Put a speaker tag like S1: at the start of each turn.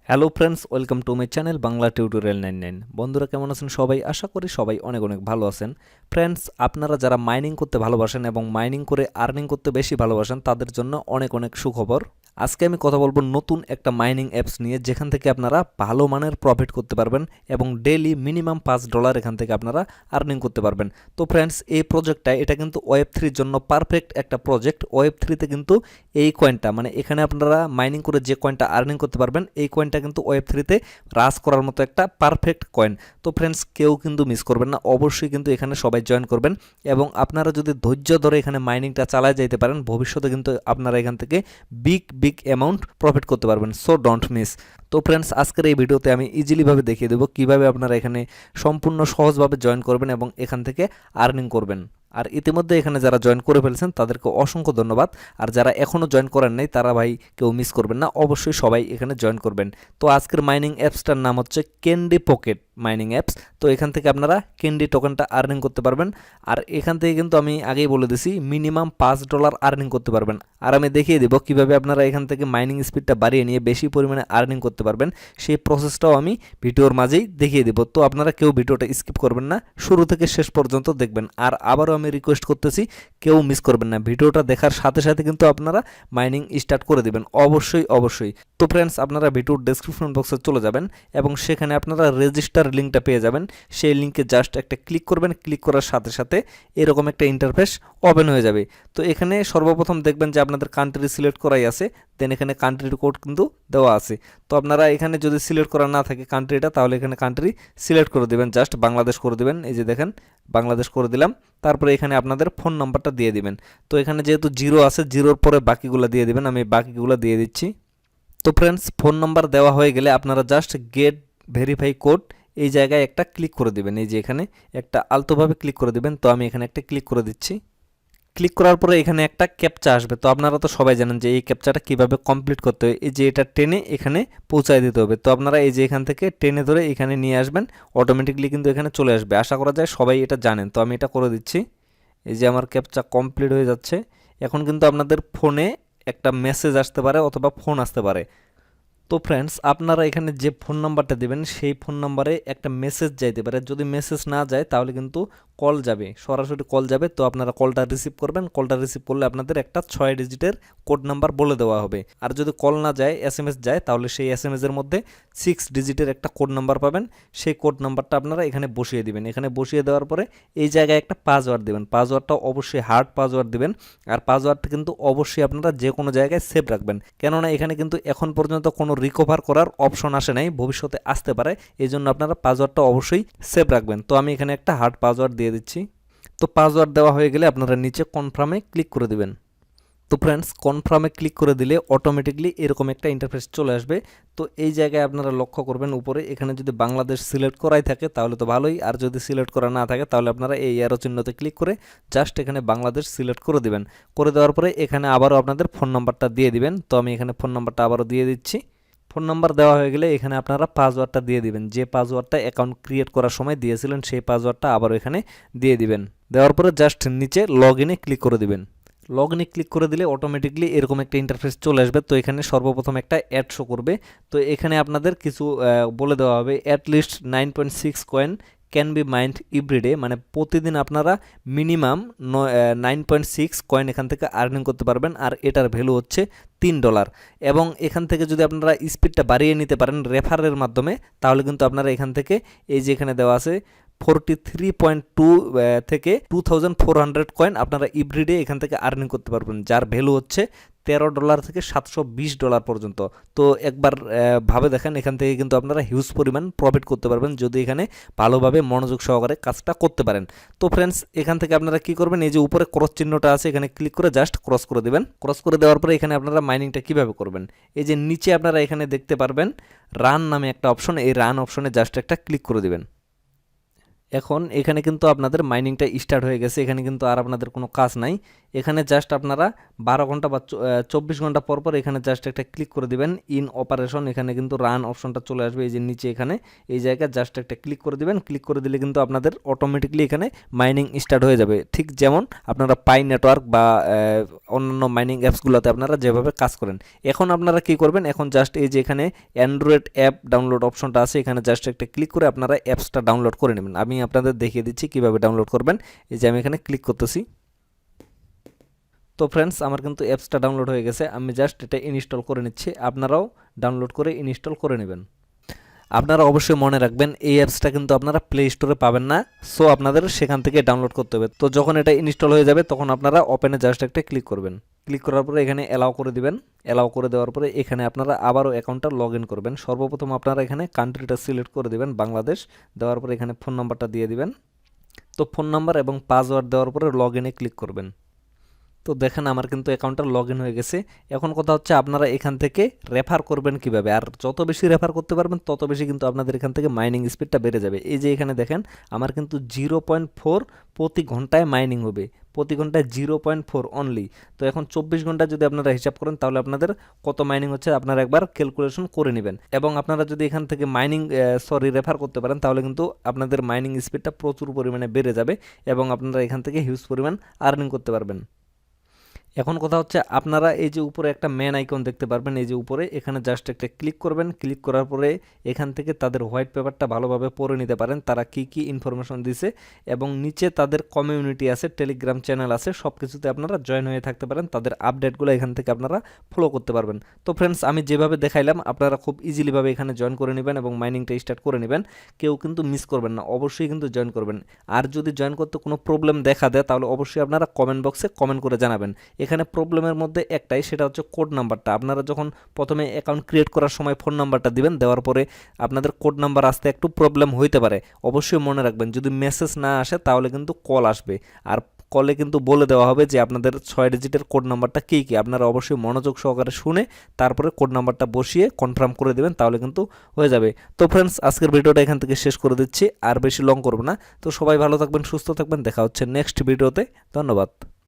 S1: Hello friends, welcome to my channel Bangla tutorial 99। বন্ধুরা কেমন আছেন সবাই? আশা করি সবাই অনেক অনেক ভালো আছেন। ফ্রেন্ডস, আপনারা যারা মাইনিং করতে ভালোবাসেন এবং মাইনিং করে আর্নিং করতে বেশি ভালোবাসেন তাদের জন্য অনেক অনেক সুখবর। আজকে আমি কথা বলবো নতুন একটা মাইনিং অ্যাপস নিয়ে, যেখান থেকে আপনারা ভালো মানের প্রফিট করতে পারবেন এবং ডেইলি মিনিমাম $5 এখান থেকে আপনারা আর্নিং করতে পারবেন। তো ফ্রেন্ডস, এই প্রজেক্টটা এটা কিন্তু ওয়েব 3 জন্য পারফেক্ট একটা প্রজেক্ট। ওয়েব 3তে কিন্তু এই কয়েনটা মানে এখানে আপনারা মাইনিং করে যে কয়েনটা আর্নিং করতে পারবেন, এই কয়েনটা কিন্তু ওয়েব 3তে রাজ করার মতো একটা পারফেক্ট কয়েন। তো ফ্রেন্ডস, কেউ কিন্তু মিস করবেন না, অবশ্যই কিন্তু এখানে সবাই জয়েন করবেন এবং আপনারা যদি ধৈর্য ধরে এখানে মাইনিংটা চালায় যাইতে পারেন, ভবিষ্যতে কিন্তু আপনারা এখান থেকে বিগ বিগ অ্যামাউন্ট প্রফিট করতে পারবেন। So don't miss. তো ফ্রেন্ডস, আজকের এই ভিডিওতে আমি ইজিলিভাবে দেখিয়ে দেবো কীভাবে আপনারা এখানে সম্পূর্ণ সহজভাবে জয়েন করবেন এবং এখান থেকে আর্নিং করবেন। আর ইতিমধ্যে এখানে যারা জয়েন করে ফেলছেন তাদেরকে অসংখ্য ধন্যবাদ। আর যারা এখনও জয়েন করেন নাই তারা ভাই কেউ মিস করবেন না, অবশ্যই সবাই এখানে জয়েন করবেন। তো আজকের মাইনিং অ্যাপসটার নাম হচ্ছে ক্যান্ডি পকেট মাইনিং অ্যাপস। তো এখান থেকে আপনারা ক্যান্ডি টোকেনটা আর্নিং করতে পারবেন। আর এখান থেকে কিন্তু আমি আগেই বলে দিছি মিনিমাম $5 আর্নিং করতে পারবেন। আর আমি দেখিয়ে দেবো কীভাবে আপনারা এখান থেকে মাইনিং স্পিডটা বাড়িয়ে নিয়ে বেশি পরিমাণে আর্নিং করতে পারবেন, সেই প্রসেসটাও আমি ভিডিওর মাঝেই দেখিয়ে দেবো। তো আপনারা কেউ ভিডিওটা স্কিপ করবেন না, শুরু থেকে শেষ পর্যন্ত দেখবেন। আর আবারও আমি রিকোয়েস্ট করতেছি, কেউ মিস করবেন না, ভিডিওটা দেখার সাথে সাথে কিন্তু আপনারা মাইনিং স্টার্ট করে দেবেন অবশ্যই অবশ্যই। তো ফ্রেন্ডস, আপনারা ভিডিওর ডেসক্রিপশন বক্সে চলে যাবেন এবং সেখানে আপনারা রেজিস্টার লিঙ্কটা পেয়ে যাবেন। সেই লিঙ্কে জাস্ট একটা ক্লিক করবেন, ক্লিক করার সাথে সাথে এরকম একটা ইন্টারফেস ওপেন হয়ে যাবে। তো এখানে সর্বপ্রথম দেখবেন যে আপনাদের কান্ট্রি সিলেক্ট করাই আছে, দেন এখানে কান্ট্রির কোড কিন্তু দেওয়া আছে। তো আপনারা এখানে যদি সিলেক্ট করা না থাকে কান্ট্রিটা, তাহলে এখানে কান্ট্রি সিলেক্ট করে দেবেন, জাস্ট বাংলাদেশ করে দেবেন। এই যে দেখেন বাংলাদেশ করে দিলাম। তারপরে এখানে আপনাদের ফোন নাম্বারটা দিয়ে দিবেন। তো এখানে যেহেতু জিরো আছে, জিরোর পরে বাকিগুলো দিয়ে দিবেন, আমি বাকিগুলো দিয়ে দিচ্ছি। তো ফ্রেন্ডস, ফোন নাম্বার দেওয়া হয়ে গেলে আপনারা জাস্ট গেট ভেরিফাই কোড এই জায়গায় একটা ক্লিক করে দিবেন। এই যে এখানে একটা আলতোভাবে ক্লিক করে দিবেন। তো আমি এখানে একটা ক্লিক করে দিচ্ছি। ক্লিক করার পরে এখানে একটা ক্যাপচা আসবে। তো আপনারা তো সবাই জানেন যে এই ক্যাপচাটা কিভাবে কমপ্লিট করতে হয়। এই যে এটা টেনে এখানে পৌঁছায় দিতে হবে। তো আপনারা এই যে এখান থেকে টেনে ধরে এখানে নিয়ে আসবেন, অটোমেটিকলি কিন্তু এখানে চলে আসবে। আশা করা যায় সবাই এটা জানেন। তো আমি এটা করে দিচ্ছি। এই যে আমার ক্যাপচা কমপ্লিট হয়ে যাচ্ছে। এখন কিন্তু আপনাদের ফোনে একটা মেসেজ আসতে পারে অথবা ফোন আসতে পারে। তো ফ্রেন্ডস, আপনারা এখানে যে ফোন নাম্বারটা দেবেন সেই ফোন নাম্বারে একটা মেসেজ যাইতে পারে। যদি মেসেজ না যায় তাহলে কিন্তু কল যাবে, সরাসরি কল যাবে। তো আপনারা কলটা রিসিভ করবেন। কলটা রিসিভ করলে আপনাদের একটা 6 ডিজিটের কোড নাম্বার বলে দেওয়া হবে। আর যদি কল না যায়, এসএমএস যায়, তাহলে সেই এসএমএসের মধ্যে 6 ডিজিটের একটা কোড নাম্বার পাবেন। সেই কোড নাম্বারটা আপনারা এখানে বসিয়ে দিবেন। এখানে বসিয়ে দেওয়ার পরে এই জায়গায় একটা পাসওয়ার্ড দেবেন। পাসওয়ার্ডটা অবশ্যই হার্ড পাসওয়ার্ড দিবেন। আর পাসওয়ার্ডটা কিন্তু অবশ্যই আপনারা যে কোনো জায়গায় সেভ রাখবেন, কেননা এখানে কিন্তু এখন পর্যন্ত কোনো রিকভার করার অপশন আসে নাই, ভবিষ্যতে আসতে পারে। এই জন্য আপনারা পাসওয়ার্ডটা অবশ্যই সেভ রাখবেন। তো আমি এখানে একটা হার্ড পাসওয়ার্ড দিয়ে দিচ্ছি। তো পাসওয়ার্ড দেওয়া হয়ে গেলে আপনারা নিচে কনফার্মে ক্লিক করে দিবেন। তো ফ্রেন্ডস, কনফার্মে ক্লিক করে দিলে অটোমেটিকলি এরকম একটা ইন্টারফেস চলে আসবে। তো এই জায়গায় আপনারা লক্ষ্য করবেন উপরে এখানে যদি বাংলাদেশ সিলেক্ট করাই থাকে তাহলে তো ভালোই, আর যদি সিলেক্ট করা না থাকে তাহলে আপনারা এই অ্যারো চিহ্নতে ক্লিক করে জাস্ট এখানে বাংলাদেশ সিলেক্ট করে দিবেন। করে দেওয়ার পরে এখানে আবারও আপনাদের ফোন নাম্বারটা দিয়ে দিবেন। তো আমি এখানে ফোন নাম্বারটা আবারও দিয়ে দিচ্ছি। ফোন নাম্বার দেওয়া হয়ে গেলে এখানে আপনারা পাসওয়ার্ডটা দিয়ে দিবেন। যে পাসওয়ার্ডটা অ্যাকাউন্ট ক্রিয়েট করার সময় দিয়েছিলেন সেই পাসওয়ার্ডটা আবারও এখানে দিয়ে দিবেন। দেওয়ার পরে জাস্ট নিচে লগ ইনে ক্লিক করে দিবেন। লগ ইনে ক্লিক করে দিলে অটোমেটিকলি এরকম একটা ইন্টারফেস চলে আসবে। তো এখানে সর্বপ্রথম একটা অ্যাড শো করবে। তো এখানে আপনাদের কিছু বলে দেওয়া হবে, at least 9.6 coin can be mined everyday, মানে প্রতিদিন আপনারা মিনিমাম 9.6 কয়েন এখান থেকে আর্নিং করতে পারবেন। আর এটার ভ্যালু হচ্ছে $3। এবং এখান থেকে যদি আপনারা স্পিডটা বাড়িয়ে নিতে পারেন রেফারের মাধ্যমে, তাহলে কিন্তু আপনারা এখান থেকে এই যে এখানে দেওয়া আছে 43.2 থেকে 2400 কয়েন আপনারা এভরিডে এখান থেকে আর্নিং করতে পারবেন, যার ভ্যালু হচ্ছে $13 থেকে $720 পর্যন্ত। তো একবার ভাবে দেখেন, এখান থেকে কিন্তু আপনারা হিউজ পরিমাণ প্রফিট করতে পারবেন যদি এখানে ভালোভাবে মনোযোগ সহকারে কাজটা করতে পারেন। তো ফ্রেন্ডস, এখান থেকে আপনারা কি করবেন, এই যে উপরে ক্রস চিহ্নটা আছে এখানে ক্লিক করে জাস্ট ক্রস করে দেবেন। ক্রস করে দেওয়ার পরে এখানে আপনারা মাইনিংটা কিভাবে করবেন, এই যে নিচে আপনারা এখানে দেখতে পারবেন রান নামে একটা অপশন, এই রান অপশনে জাস্ট একটা ক্লিক করে দেবেন। এখন এখানে কিন্তু আপনাদের মাইনিংটা স্টার্ট হয়ে গেছে, এখানে কিন্তু আর আপনাদের কোনো কাজ নাই। এখানে জাস্ট আপনারা 12 ঘন্টা বা 24 ঘন্টা পর পর এখানে জাস্ট একটা ক্লিক করে দিবেন ইন অপারেশন, এখানে কিন্তু রান অপশনটা চলে আসবে এই যে নিচে, এখানে এই জায়গায় জাস্ট একটা ক্লিক করে দিবেন। ক্লিক করে দিলে কিন্তু আপনাদের অটোমেটিকলি এখানে মাইনিং স্টার্ট হয়ে যাবে, ঠিক যেমন আপনারা পাই নেটওয়ার্ক বা অন্যান্য মাইনিং অ্যাপসগুলোতে আপনারা যেভাবে কাজ করেন। এখন আপনারা কি করবেন, এখন জাস্ট এই যে এখানে অ্যান্ড্রয়েড অ্যাপ ডাউনলোড অপশনটা আছে, এখানে জাস্ট একটা ক্লিক করে আপনারা অ্যাপসটা ডাউনলোড করে নেবেন। আমি আপনাদের দেখিয়ে দিচ্ছি কিভাবে ডাউনলোড করবেন। এই যে আমি এখানে ক্লিক করতেছি। তো ফ্রেন্ডস, আমার কিন্তু অ্যাপসটা ডাউনলোড হয়ে গেছে, আমি জাস্ট এটা ইনস্টল করে নিচ্ছি। আপনারাও ডাউনলোড করে ইনস্টল করে নেবেন। আপনারা অবশ্যই মনে রাখবেন এই অ্যাপসটা কিন্তু আপনারা প্লে স্টোরে পাবেন না, সো আপনাদের সেখান থেকে ডাউনলোড করতে হবে। তো যখন এটা ইনস্টল হয়ে যাবে তখন আপনারা ওপেনে জাস্ট একটা ক্লিক করবেন। ক্লিক করার পরে এখানে অ্যালাউ করে দিবেন। অ্যালাউ করে দেওয়ার পরে এখানে আপনারা আবারও অ্যাকাউন্টটা লগ ইন করবেন। সর্বপ্রথম আপনারা এখানে কান্ট্রিটা সিলেক্ট করে দিবেন বাংলাদেশ, দেওয়ার পরে এখানে ফোন নাম্বারটা দিয়ে দিবেন। তো ফোন নাম্বার এবং পাসওয়ার্ড দেওয়ার পরে লগ ইনে ক্লিক করবেন। তো দেখেন আমার কিন্তু অ্যাকাউন্টটা লগ ইন হয়ে গেছে। এখন কথা হচ্ছে আপনারা এখান থেকে রেফার করবেন কিভাবে, আর যত বেশি রেফার করতে পারবেন তত বেশি কিন্তু আপনাদের এখান থেকে মাইনিং স্পিডটা বেড়ে যাবে। এই যে এখানে দেখেন আমার কিন্তু 0.4 প্রতি ঘন্টায় মাইনিং হবে, প্রতি ঘন্টায় 0.4 অনলি। তো এখন 24 ঘন্টা যদি আপনারা হিসাব করেন তাহলে আপনাদের কত মাইনিং হচ্ছে আপনারা একবার ক্যালকুলেশন করে নেবেন। এবং আপনারা যদি এখান থেকে রেফার করতে পারেন তাহলে কিন্তু আপনাদের মাইনিং স্পিডটা প্রচুর পরিমাণে বেড়ে যাবে এবং আপনারা এখান থেকে হিউজ পরিমাণ আর্নিং করতে পারবেন। এখন কথা হচ্ছে আপনারা এই যে উপরে একটা ম্যান আইকন দেখতে পারবেন, এই যে উপরে, এখানে জাস্ট একটা ক্লিক করবেন। ক্লিক করার পরে এখান থেকে তাদের হোয়াইট পেপারটা ভালোভাবে পড়ে নিতে পারেন, তারা কি কি ইনফরমেশন দিছে, এবং নিচে তাদের কমিউনিটি আছে, টেলিগ্রাম চ্যানেল আছে, সব কিছুতে আপনারা জয়েন হয়ে থাকতে পারেন। তাদের আপডেটগুলো এখান থেকে আপনারা ফলো করতে পারবেন। তো ফ্রেন্ডস, আমি যেভাবে দেখাইলাম আপনারা খুব ইজিলিভাবে এখানে জয়েন করে নেবেন এবং মাইনিংটা স্টার্ট করে নেবেন। কেউ কিন্তু মিস করবেন না, অবশ্যই কিন্তু জয়েন করবেন। আর যদি জয়েন করতে কোনো প্রবলেম দেখা দেয় তাহলে অবশ্যই আপনারা কমেন্ট বক্সে কমেন্ট করে জানাবেন। এখানে প্রবলেমের মধ্যে একটাই, সেটা হচ্ছে কোড নাম্বারটা। আপনারা যখন প্রথমে অ্যাকাউন্ট ক্রিয়েট করার সময় ফোন নাম্বারটা দিবেন, দেওয়ার পরে আপনাদের কোড নাম্বার আসতে একটু প্রবলেম হইতে পারে। অবশ্যই মনে রাখবেন যদি মেসেজ না আসে তাহলে কিন্তু কল আসবে, আর কলে কিন্তু বলে দেওয়া হবে যে আপনাদের 6 ডিজিটের কোড নাম্বারটা কী কী। আপনারা অবশ্যই মনোযোগ সহকারে শুনে তারপরে কোড নাম্বারটা বসিয়ে কনফার্ম করে দেবেন, তাহলে কিন্তু হয়ে যাবে। তো ফ্রেন্ডস, আজকের ভিডিওটা এখান থেকে শেষ করে দিচ্ছি, আর বেশি লং করব না। তো সবাই ভালো থাকবেন, সুস্থ থাকবেন, দেখা হচ্ছে নেক্সট ভিডিওতে। ধন্যবাদ।